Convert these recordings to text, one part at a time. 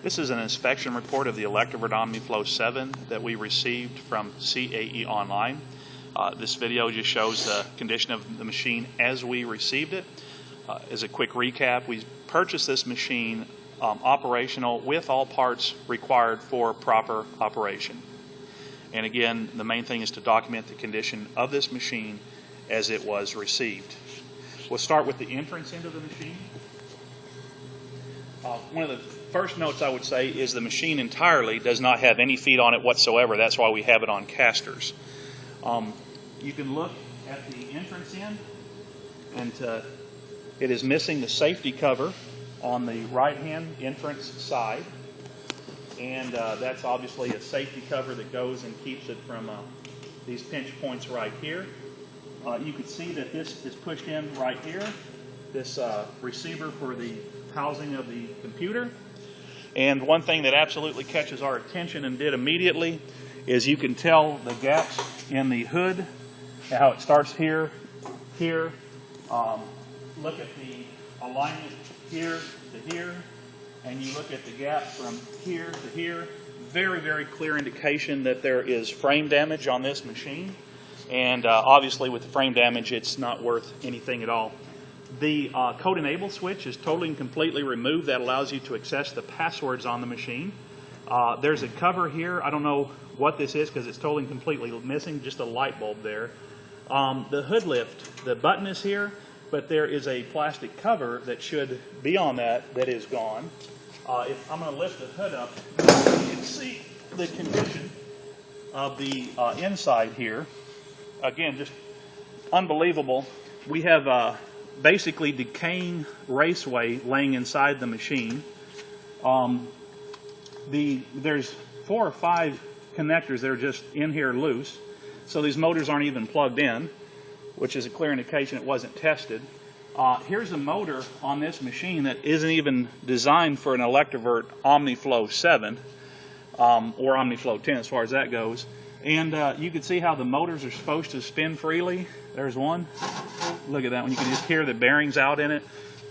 This is an inspection report of the Electrovert OmniFlow 7 that we received from CAE Online. This video just shows the condition of the machine as we received it. As a quick recap, we purchased this machine operational with all parts required for proper operation. And again, the main thing is to document the condition of this machine as it was received. We'll start with the entrance into the machine. One of the first notes I would say is the machine entirely does not have any feet on it whatsoever. That's why we have it on casters. You can look at the entrance end, and it is missing the safety cover on the right-hand entrance side, and that's obviously a safety cover that goes and keeps it from these pinch points right here. You can see that this is pushed in right here, this receiver for the housing of the computer. And one thing that absolutely catches our attention and did immediately is you can tell the gaps in the hood, how it starts here, here. Look at the alignment here to here, and you look at the gap from here to here. Very, very clear indication that there is frame damage on this machine. And obviously with the frame damage, it's not worth anything at all. The code enable switch is totally and completely removed. That allows you to access the passwords on the machine. There's a cover here. I don't know what this is because it's totally and completely missing, just a light bulb there. The hood lift, the button is here, but there is a plastic cover that should be on that is gone. If I'm going to lift the hood up, you can see the condition of the inside here. Again, just unbelievable. We have basically decaying raceway laying inside the machine. There's 4 or 5 connectors that are just in here loose, so these motors aren't even plugged in, which is a clear indication it wasn't tested. Here's a motor on this machine that isn't even designed for an Electrovert OmniFlow 7 or OmniFlow 10 as far as that goes. And you can see how the motors are supposed to spin freely. There's one. Look at that one. You can just hear the bearings out in it.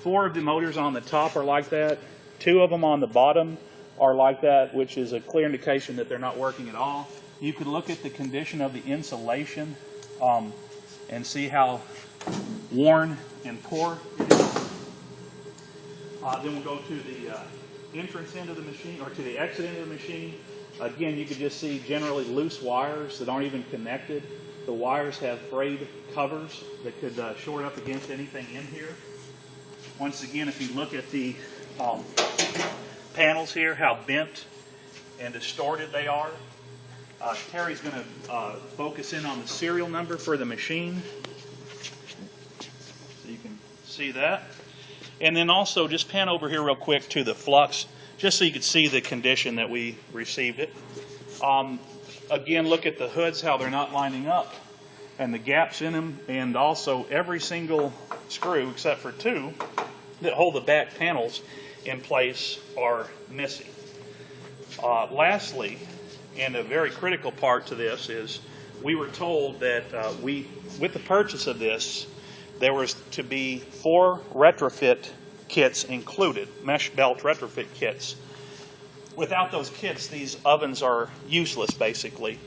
4 of the motors on the top are like that. 2 of them on the bottom are like that, which is a clear indication that they're not working at all. You can look at the condition of the insulation and see how worn and poor it is. Then we'll go to the entrance end of the machine, or to the exit end of the machine. Again, you can just see generally loose wires that aren't even connected. The wires have frayed covers that could short up against anything in here. Once again, if you look at the panels here, how bent and distorted they are. Terry's going to focus in on the serial number for the machine, so you can see that. And then also just pan over here real quick to the flux, just so you can see the condition that we received it. Again, look at the hoods, how they're not lining up, and the gaps in them, and also every single screw except for 2 that hold the back panels in place are missing. Lastly, and a very critical part to this, is we were told that with the purchase of this, there was to be 4 retrofit kits included, mesh belt retrofit kits. Without those kits, these ovens are useless basically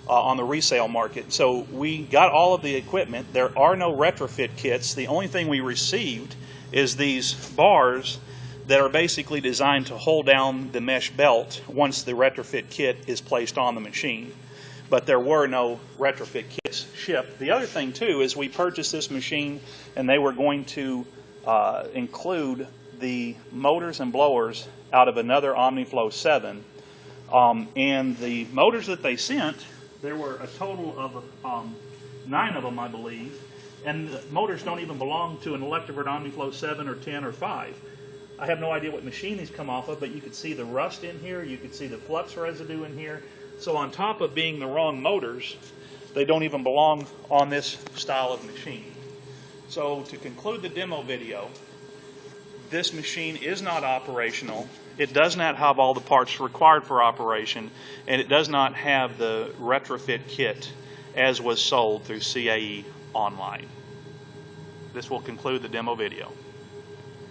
on the resale market. So we got all of the equipment. There are no retrofit kits. The only thing we received is these bars that are basically designed to hold down the mesh belt once the retrofit kit is placed on the machine. But there were no retrofit kits shipped. The other thing too is we purchased this machine and they were going to include the motors and blowers out of another OmniFlow 7. And the motors that they sent, there were a total of 9 of them, I believe. And the motors don't even belong to an Electrovert OmniFlow 7 or 10 or 5. I have no idea what machine these come off of, but you can see the rust in here, you can see the flux residue in here. So on top of being the wrong motors, they don't even belong on this style of machine. So to conclude the demo video, this machine is not operational. It does not have all the parts required for operation, and it does not have the retrofit kit as was sold through CAE Online. This will conclude the demo video.